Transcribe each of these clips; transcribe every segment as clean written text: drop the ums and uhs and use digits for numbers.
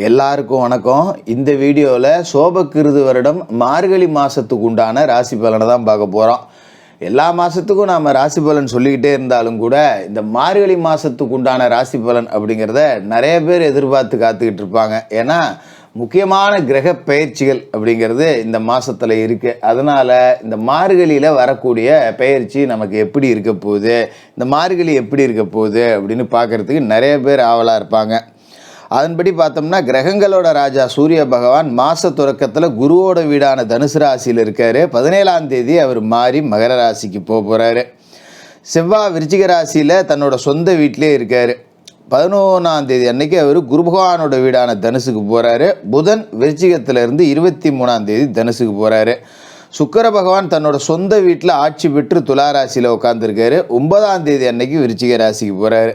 எல்லாருக்கும் வணக்கம். இந்த வீடியோவில் சோபக்கிருது வருடம் மார்கழி மாதத்துக்கு உண்டான ராசி பலனை தான் பார்க்க போகிறோம். எல்லா மாதத்துக்கும் நாம் ராசி பலன் சொல்லிக்கிட்டே இருந்தாலும் கூட இந்த மார்கழி மாதத்துக்கு உண்டான ராசி பலன் அப்படிங்கிறத நிறைய பேர் எதிர்பார்த்து காத்துக்கிட்டு இருப்பாங்க. ஏன்னா முக்கியமான கிரக பயிற்சிகள் அப்படிங்கிறது இந்த மாதத்தில் இருக்குது. அதனால் இந்த மார்கழியில் வரக்கூடிய பயிற்சி நமக்கு எப்படி இருக்க போகுது, இந்த மார்கழி எப்படி இருக்க போகுது அப்படின்னு பார்க்குறதுக்கு நிறைய பேர் ஆவலாக இருப்பாங்க. அதன்படி பார்த்தோம்னா கிரகங்களோட ராஜா சூரிய பகவான் மாத தொடக்கத்தில் குருவோட வீடான தனுசு ராசியில் இருக்கார். 17ஆம் தேதி அவர் மாறி மகர ராசிக்கு போகிறாரு. செவ்வாய் விருச்சிக ராசியில் தன்னோட சொந்த வீட்டிலே இருக்கார். 11ஆம் தேதி அன்னைக்கு அவர் குரு பகவானோட வீடான தனுசுக்கு போகிறாரு. புதன் விருச்சிகத்திலிருந்து 23ஆம் தேதி தனுசுக்கு போகிறாரு. சுக்கிர பகவான் தன்னோட சொந்த வீட்டில் ஆட்சி பெற்று துலா ராசியில் உட்காந்துருக்காரு. 9ஆம் தேதி அன்னைக்கு விருச்சிக ராசிக்கு போகிறாரு.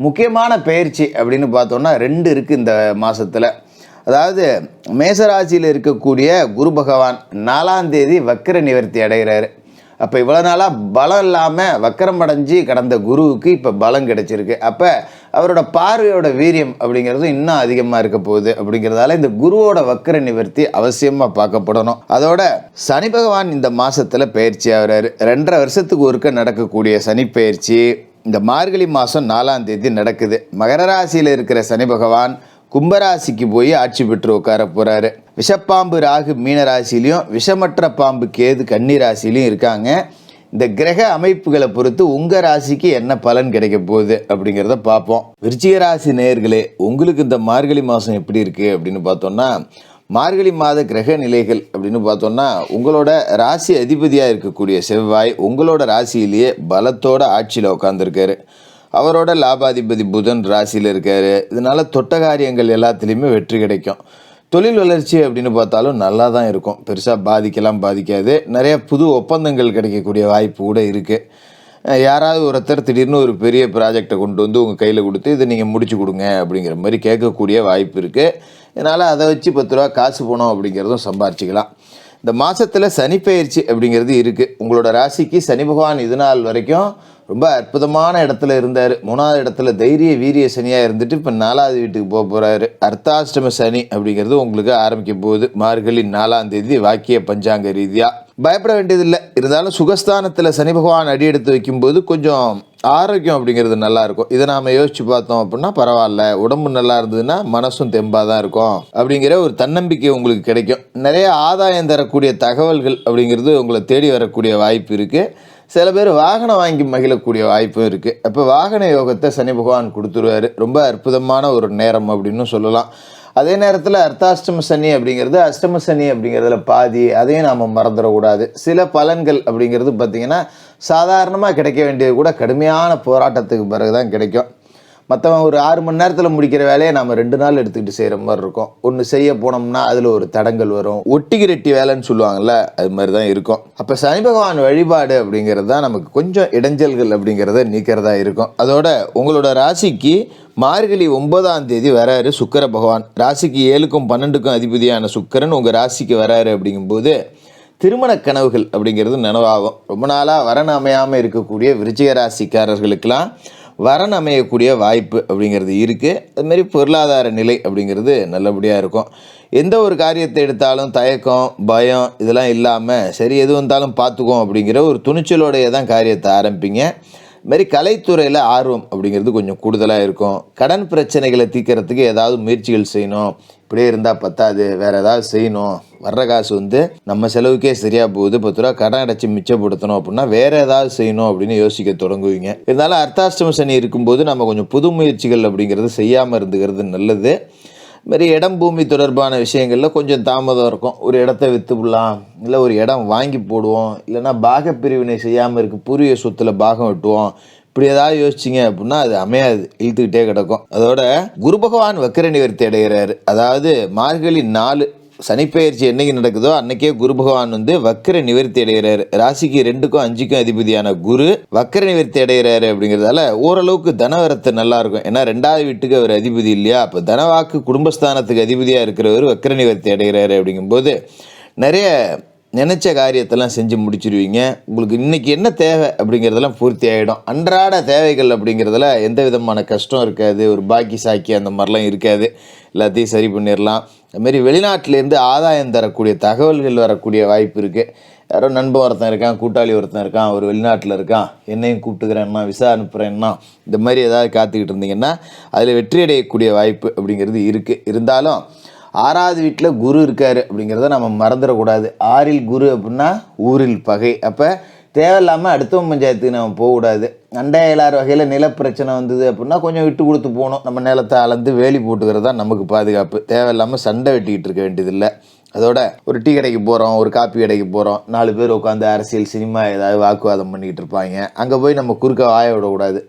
முக்கியமான பயிற்சி அப்படின்னு பார்த்தோன்னா 2 இருக்குது இந்த மாதத்தில். அதாவது மேசராசியில் இருக்கக்கூடிய குரு பகவான் 4ஆம் தேதி வக்கர நிவர்த்தி அடைகிறாரு. அப்போ இவ்வளோ நாளாக பலம் இல்லாமல் வக்கரம் அடைஞ்சி கடந்த குருவுக்கு இப்போ பலம் கிடைச்சிருக்கு. அப்போ அவரோட பார்வையோட வீரியம் அப்படிங்கிறது இன்னும் அதிகமாக இருக்க போகுது. அப்படிங்கிறதால இந்த குருவோட வக்கர நிவர்த்தி அவசியமாக பார்க்கப்படணும். அதோட சனி பகவான் இந்த மாதத்தில் பயிற்சி ஆகிறாரு. 2.5 வருஷத்துக்கு ஒருக்க நடக்கக்கூடிய சனி பயிற்சி இந்த மார்கழி மாதம் 4ஆம் தேதி நடக்குது. மகர ராசியில் இருக்கிற சனி பகவான் கும்பராசிக்கு போய் ஆட்சி பெற்று உட்கார போகிறாரு. விஷப்பாம்பு ராகு மீன ராசிலையும் விஷமற்ற பாம்பு கேது கன்னி ராசிலையும் இருக்காங்க. இந்த கிரக அமைப்புகளை பொறுத்து உங்கள் ராசிக்கு என்ன பலன் கிடைக்க போகுது அப்படிங்கிறத பார்ப்போம். விருச்சிக ராசி நேயர்களே, உங்களுக்கு இந்த மார்கழி மாதம் எப்படி இருக்குது அப்படின்னு பார்த்தோன்னா, மார்கழி மாத கிரக நிலைகள் அப்படின்னு பார்த்தோன்னா, உங்களோட ராசி அதிபதியாக இருக்கக்கூடிய செவ்வாய் உங்களோட ராசியிலேயே பலத்தோட ஆட்சியில் உட்காந்துருக்காரு. அவரோட லாபாதிபதி புதன் ராசியில் இருக்கார். இதனால் தொட்ட காரியங்கள் எல்லாத்துலேயுமே வெற்றி கிடைக்கும். தொழில் வளர்ச்சி அப்படின்னு பார்த்தாலும் நல்லா தான் இருக்கும். பெருசாக பாதிக்காது. நிறைய புது ஒப்பந்தங்கள் கிடைக்கக்கூடிய வாய்ப்பு கூட இருக்குது. யாராவது ஒருத்தர் திடீர்னு ஒரு பெரிய ப்ராஜெக்டை கொண்டு வந்து உங்கள் கையில் கொடுத்து இதை நீங்கள் முடிச்சு கொடுங்க அப்படிங்கிற மாதிரி கேட்கக்கூடிய வாய்ப்பு இருக்குது. இதனால் அதை வச்சு 10 ரூபா காசு போனோம் அப்படிங்கிறதும் சம்பாரிச்சிக்கலாம். இந்த மாதத்தில் சனி பயிற்சி அப்படிங்கிறது இருக்குது. உங்களோட ராசிக்கு சனி பகவான் இது நாள் வரைக்கும் ரொம்ப அற்புதமான இடத்துல இருந்தார். 3ஆவது இடத்துல தைரிய வீரிய சனியாக இருந்துட்டு இப்போ 4ஆவது வீட்டுக்கு போக போகிறாரு. அர்த்தாஷ்டம சனி அப்படிங்கிறது உங்களுக்கு ஆரம்பிக்க போகுது மார்கழி 4ஆம் தேதி வாக்கிய பஞ்சாங்க ரீதியாக. பயப்பட வேண்டியதில்லை. இருந்தாலும் சுகஸ்தானத்தில் சனி பகவான் அடி எடுத்து வைக்கும்போது கொஞ்சம் ஆரோக்கியம் அப்படிங்கிறது நல்லாயிருக்கும். இதை நாம் யோசித்து பார்த்தோம் அப்படின்னா பரவாயில்ல, உடம்பு நல்லா இருந்ததுன்னா மனசும் தெம்பாக தான் இருக்கும் அப்படிங்கிற ஒரு தன்னம்பிக்கை உங்களுக்கு கிடைக்கும். நிறைய ஆதாயம் தரக்கூடிய தகவல்கள் அப்படிங்கிறது உங்களை தேடி வரக்கூடிய வாய்ப்பு இருக்குது. சில பேர் வாகனம் வாங்கி மகிழக்கூடிய வாய்ப்பும் இருக்குது. அப்போ வாகன யோகத்தை சனி பகவான் கொடுத்துருவார். ரொம்ப அற்புதமான ஒரு நேரம் அப்படின்னு சொல்லலாம். அதே நேரத்தில் அர்த்தாஷ்டம சனி அப்படிங்கிறது அஷ்டம சனி அப்படிங்கிறதுல பாதி, அதையும் நாம் மறந்துடக்கூடாது. சில பலன்கள் அப்படிங்கிறது பார்த்திங்கன்னா சாதாரணமாக கிடைக்க வேண்டியது கூட கடுமையான போராட்டத்துக்கு பிறகு தான் கிடைக்கும். மற்றவன் ஒரு 6 மணி நேரத்தில் முடிக்கிற வேலையை நாம் 2 நாள் எடுத்துக்கிட்டு செய்கிற மாதிரி இருக்கும். ஒன்று செய்ய போனோம்னா அதில் ஒரு தடங்கள் வரும். ஒட்டிகிரட்டி வேலைன்னு சொல்லுவாங்கள்ல, அது மாதிரி தான் இருக்கும். அப்போ சனி பகவான் வழிபாடு அப்படிங்கிறது தான் நமக்கு கொஞ்சம் இடைஞ்சல்கள் அப்படிங்கிறத நீக்கிறதா இருக்கும். அதோட உங்களோட ராசிக்கு மார்கழி 9ஆம் தேதி வராரு சுக்கிர பகவான். ராசிக்கு 7க்கும் 12க்கும் அதிபதியான சுக்கிரன் உங்கள் ராசிக்கு வராரு. அப்படிங்கும்போது திருமண கனவுகள் அப்படிங்கிறது நனவாகும். ரொம்ப நாளாக வரன் அமையாமல் இருக்கக்கூடிய விருச்சிக ராசிக்காரர்களுக்கெல்லாம் வரன் அமையக்கூடிய வாய்ப்பு அப்படிங்கிறது இருக்குது. அதுமாரி பொருளாதார நிலை அப்படிங்கிறது நல்லபடியாக இருக்கும். எந்த ஒரு காரியத்தை எடுத்தாலும் தயக்கம் பயம் இதெல்லாம் இல்லாமல் சரி எது வந்தாலும் பார்த்துக்குவோம் அப்படிங்கிற ஒரு துணிச்சலோடைய தான் காரியத்தை ஆரம்பிங்க. இதுமாரி கலைத்துறையில் ஆர்வம் அப்படிங்கிறது கொஞ்சம் கூடுதலாக இருக்கும். கடன் பிரச்சனைகளை தீர்க்கறதுக்கு ஏதாவது முயற்சிகள் செய்யணும். இப்படியே இருந்தால் பத்தாது, வேறு ஏதாவது செய்யணும். வர்ற காசு நம்ம செலவுக்கே சரியாக போகுது, 10 ரூபா கடன் அடைச்சி மிச்சப்படுத்தணும் அப்படின்னா வேறு ஏதாவது செய்யணும் அப்படின்னு யோசிக்க தொடங்குவீங்க. இருந்தாலும் அர்த்தாஷ்டம சனி இருக்கும்போது நம்ம கொஞ்சம் புது முயற்சிகள் அப்படிங்கிறது செய்யாமல் இருந்துக்கிறது நல்லது. இதுமாரி இடம் பூமி தொடர்பான விஷயங்களில் கொஞ்சம் தாமதம் இருக்கும். ஒரு இடத்த விற்றுவிடலாம், இல்லை ஒரு இடம் வாங்கி போடுவோம், இல்லைனா பாக பிரிவினை செய்யாமல் இருக்குது பூர்வீக சொத்தில் பாகம் வெட்டுவோம், இப்படி ஏதாவது யோசிச்சிங்க அப்படின்னா அது அமையாது, இழுத்துக்கிட்டே கிடக்கும். அதோட குரு பகவான் வக்கர நிவர்த்தி அடைகிறாரு. அதாவது மார்கழி 4 சனிப்பெயர்ச்சி என்னைக்கு நடக்குதோ அன்னைக்கே குரு பகவான் வக்கர நிவர்த்தி அடைகிறாரு. ராசிக்கு 2க்கும் 5க்கும் அதிபதியான குரு வக்கர நிவர்த்தி அடைகிறாரு. அப்படிங்கிறதால ஓரளவுக்கு தனவரத்து நல்லா இருக்கும். ஏன்னா 2ஆவது வீட்டுக்கு அவர் அதிபதி இல்லையா, அப்போ தனவாக்கு குடும்பஸ்தானத்துக்கு அதிபதியாக இருக்கிறவர் வக்கர நிவர்த்தி அடைகிறாரு. அப்படிங்கும்போது நிறைய நினச்ச காரியத்தெல்லாம் செஞ்சு முடிச்சிருவீங்க. உங்களுக்கு இன்றைக்கி என்ன தேவை அப்படிங்கிறதெல்லாம் பூர்த்தி ஆகிடும். அன்றாட தேவைகள் அப்படிங்கிறதுல எந்த விதமான கஷ்டம் இருக்காது, ஒரு பாக்கி சாக்கி அந்த மாதிரிலாம் இருக்காது. எல்லாத்தையும் சரி பண்ணிடலாம். அதுமாரி வெளிநாட்டிலேருந்து ஆதாயம் தரக்கூடிய தகவல்கள் வரக்கூடிய வாய்ப்பு இருக்குது. யாரோ நண்பன் ஒருத்தன் இருக்கான், கூட்டாளி ஒருத்தன் இருக்கான், ஒரு வெளிநாட்டில் இருக்கான், என்னையும் கூப்பிட்டுக்கிறேன்னா, விசா அனுப்புகிறேன்னா, இந்த மாதிரி ஏதாவது காத்துக்கிட்டு இருந்தீங்கன்னா அதில் வெற்றி அடையக்கூடிய வாய்ப்பு அப்படிங்கிறது இருக்குது. இருந்தாலும் 6வது வீட்டில் குரு இருக்கார் அப்படிங்கிறத நம்ம மறந்துடக்கூடாது. 6ல் குரு அப்படின்னா ஊரில் பகை. அப்போ தேவையில்லாமல் அடுத்தவன் பஞ்சாயத்துக்கு நம்ம போகக்கூடாது. அண்டை இயலார் வகையில் நிலப்பிரச்சனை வந்தது அப்படின்னா கொஞ்சம் விட்டு கொடுத்து போகணும். நம்ம நிலத்தை அளந்து வேலி போட்டுக்கிறது தான் நமக்கு பாதுகாப்பு. தேவையில்லாமல் சண்டை வெட்டிக்கிட்டு இருக்க வேண்டியதில்லை. அதோட ஒரு டீ கடைக்கு போகிறோம், ஒரு காப்பி கடைக்கு போகிறோம், 4 பேர் உட்காந்து அரசியல் சினிமா ஏதாவது வாக்குவாதம் பண்ணிக்கிட்டு இருப்பாங்க. அங்கே போய் நம்ம குறுக்க வாய விடக்கூடாது.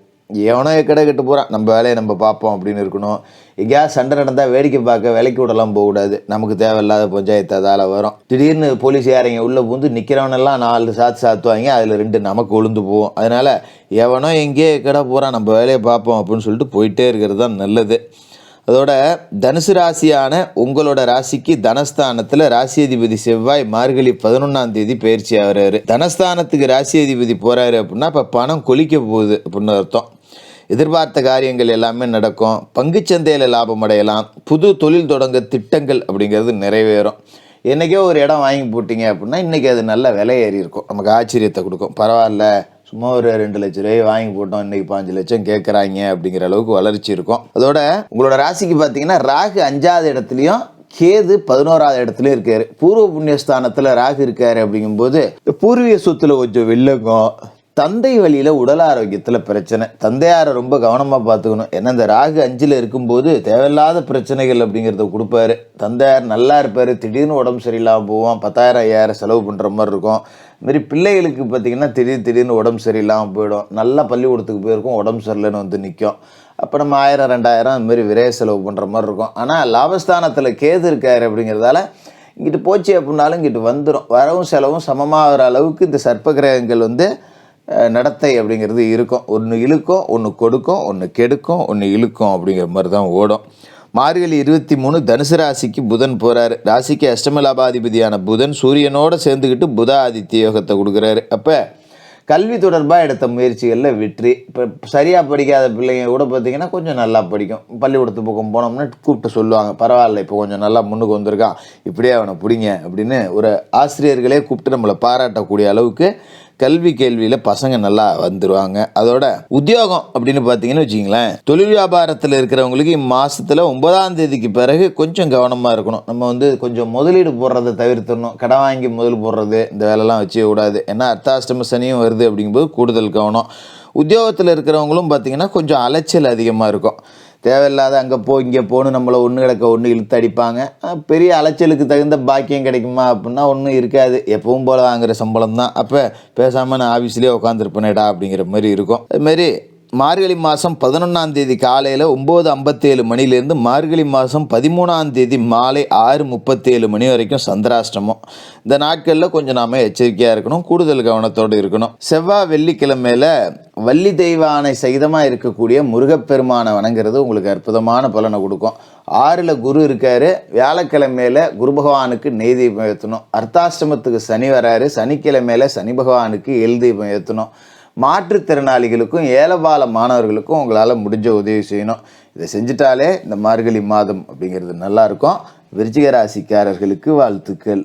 எவனோ கடை கட்டு போகிறான், நம்ம வேலையை நம்ம பார்ப்போம் அப்படின்னு இருக்கணும். எங்கேயாவது சண்டை நடந்தால் வேடிக்கை பார்க்க விலைக்கு விடலாம் போகக்கூடாது. நமக்கு தேவையில்லாத பஞ்சாயத்து அதால் வரும். திடீர்னு போலீஸ் யாரைங்க உள்ளே பூந்து நிற்கிறவனெல்லாம் 4 சாத்துவாங்க, அதில் 2 நமக்கு விழுந்து போவோம். அதனால் எவனோ எங்கேயே கடை போகிறான், நம்ம வேலையை பார்ப்போம் அப்படின்னு சொல்லிட்டு போயிட்டே இருக்கிறது தான் நல்லது. அதோட தனுசு ராசியான உங்களோட ராசிக்கு தனஸ்தானத்தில் ராசி அதிபதி செவ்வாய் மார்கழி 11ஆம் தேதி பயிற்சி ஆகிறாரு. தனஸ்தானத்துக்கு ராசி அதிபதி போகிறாரு அப்படின்னா இப்போ பணம் கொலிக்க போகுது அப்படின்னு அர்த்தம். எதிர்பார்த்த காரியங்கள் எல்லாமே நடக்கும். பங்குச்சந்தையில் லாபம் அடையலாம். புது தொழில் தொடங்க திட்டங்கள் அப்படிங்கிறது நிறைவேறும். என்றைக்கோ ஒரு இடம் வாங்கி போட்டிங்க அப்படின்னா இன்றைக்கி அது நல்ல விலை ஏறி இருக்கும், நமக்கு ஆச்சரியத்தை கொடுக்கும். பரவாயில்ல, சும்மா ஒரு 2 லட்ச ரூபாய் வாங்கி போட்டோம், இன்றைக்கி 5 லட்சம் கேட்குறாங்க அப்படிங்கிற அளவுக்கு வளர்ச்சி இருக்கும். அதோட உங்களோட ராசிக்கு பார்த்தீங்கன்னா ராகு 5வது இடத்துலையும் கேது 11வது இடத்துலையும் இருக்காரு. பூர்வ புண்ணியஸ்தானத்தில் ராகு இருக்காரு. அப்படிங்கும்போது பூர்வீக சொத்துல கொஞ்சம் வில்லங்கம், தந்தை வழியில் உடல் ஆரோக்கியத்தில் பிரச்சனை. தந்தையாரை ரொம்ப கவனமாக பார்த்துக்கணும். ஏன்னா இந்த ராகு 5ல் இருக்கும்போது தேவையில்லாத பிரச்சனைகள் அப்படிங்கிறத கொடுப்பாரு. தந்தையார் நல்லா இருப்பார், திடீர்னு உடம்பு சரியில்லாமல் போவோம், 10,000 5,000 செலவு பண்ணுற மாதிரி இருக்கும். இதுமாரி பிள்ளைகளுக்கு பார்த்திங்கன்னா திடீர்னு உடம்பு சரியில்லாமல் போயிடும். நல்லா பள்ளிக்கூடத்துக்கு போயிருக்கும், உடம்பு சரியில்லைன்னு வந்து நிற்கும். அப்போ நம்ம 1000 2000 அதுமாரி விரைய செலவு பண்ணுற மாதிரி இருக்கும். ஆனால் லாபஸ்தானத்தில் கேது இருக்கார் அப்படிங்கிறதால இங்கிட்டு போச்சு அப்படின்னாலும் இங்கிட்டு வந்துடும். வரவும் செலவும் சமமாகிற அளவுக்கு இந்த சர்ப்ப கிரகங்கள் வந்து நடத்தை அப்படிங்கிறது இருக்கும். ஒன்று இழுக்கும், ஒன்று கொடுக்கும், ஒன்று கெடுக்கும், ஒன்று இழுக்கும் அப்படிங்கிற மாதிரி தான் ஓடும். மார்கழி 23 தனுசு ராசிக்கு புதன் போகிறாரு. ராசிக்கு அஷ்டமலாபாதிபதியான புதன் சூரியனோடு சேர்ந்துக்கிட்டு புத ஆதித்ய யோகத்தை கொடுக்குறாரு. அப்போ கல்வி தொடர்பாக எடுத்த முயற்சிகளில் வெற்றி. இப்போ சரியாக படிக்காத பிள்ளைங்க கூட பார்த்திங்கன்னா கொஞ்சம் நல்லா படிக்கும். பள்ளிக்கூடத்து பக்கம் போனோம்னா கூப்பிட்டு சொல்லுவாங்க, பரவாயில்ல இப்போ கொஞ்சம் நல்லா முன்னுக்கு வந்திருக்கான், இப்படியே அவனை பிடிங்க அப்படின்னு ஒரு ஆசிரியர்களே கூப்பிட்டு நம்மளை பாராட்டக்கூடிய அளவுக்கு கல்வி கேள்வியில் பசங்க நல்லா வந்துடுவாங்க. அதோட உத்தியோகம் அப்படின்னு பார்த்தீங்கன்னு வச்சிங்களேன், தொழில் வியாபாரத்தில் இருக்கிறவங்களுக்கு இம்மாதத்தில் 9ஆம் தேதிக்கு பிறகு கொஞ்சம் கவனமாக இருக்கணும். நம்ம வந்து கொஞ்சம் முதலீடு போடுறதை தவிர்த்துடணும். கடன் வாங்கி முதல் போடுறது இந்த வேலைலாம் வச்சே கூடாது. ஏன்னா அர்த்தாஷ்டம சனியும் வருது அப்படிங்கும்போது கூடுதல் கவனம். உத்தியோகத்தில் இருக்கிறவங்களும் பார்த்திங்கன்னா கொஞ்சம் அலைச்சல் அதிகமாக இருக்கும். தேவையில்லாத அங்கே இங்கே போகணும், நம்மளை ஒன்று கிடக்க ஒன்று இழுத்து அடிப்பாங்க. பெரிய அலைச்சலுக்கு தகுந்த பாக்கியம் கிடைக்குமா அப்படின்னா ஒன்றும் இருக்காது. எப்பவும் போல் வாங்குகிற சம்பளம் தான். அப்போ பேசாமல் நான் ஆஃபீஸ்லேயே உட்காந்துருப்பேனேடா அப்படிங்கிற மாதிரி இருக்கும். அதுமாரி மார்கழி மாதம் 11ஆம் தேதி காலையில் 9:57 மணிலேருந்து மார்கழி மாதம் 13ஆம் தேதி மாலை 6:37 மணி வரைக்கும் சந்திராஷ்டமம். இந்த நாட்களில் கொஞ்சம் நாம் எச்சரிக்கையாக இருக்கணும், கூடுதல் கவனத்தோடு இருக்கணும். செவ்வாய் வெள்ளிக்கிழமையில் வள்ளி தெய்வானை சகிதமாக இருக்கக்கூடிய முருகப்பெருமானை வணங்குறது உங்களுக்கு அற்புதமான பலனை கொடுக்கும். 6ல் குரு இருக்கார். வியாழக்கிழமையில் குரு பகவானுக்கு நெய் தீபம் ஏற்றணும். அர்த்தாஷ்டமத்துக்கு சனி வராரு. சனிக்கிழமையில் சனி பகவானுக்கு எள் தீபம் ஏற்றணும். மாற்றுத்திறனாளிகளுக்கும் ஏலபால மாணவர்களுக்கும் உங்களால் முடிஞ்ச உதவி செய்யணும். இதை செஞ்சிட்டாலே இந்த மார்கழி மாதம் அப்படிங்கிறது நல்லாயிருக்கும். விருச்சிக ராசிக்காரர்களுக்கு வாழ்த்துக்கள்.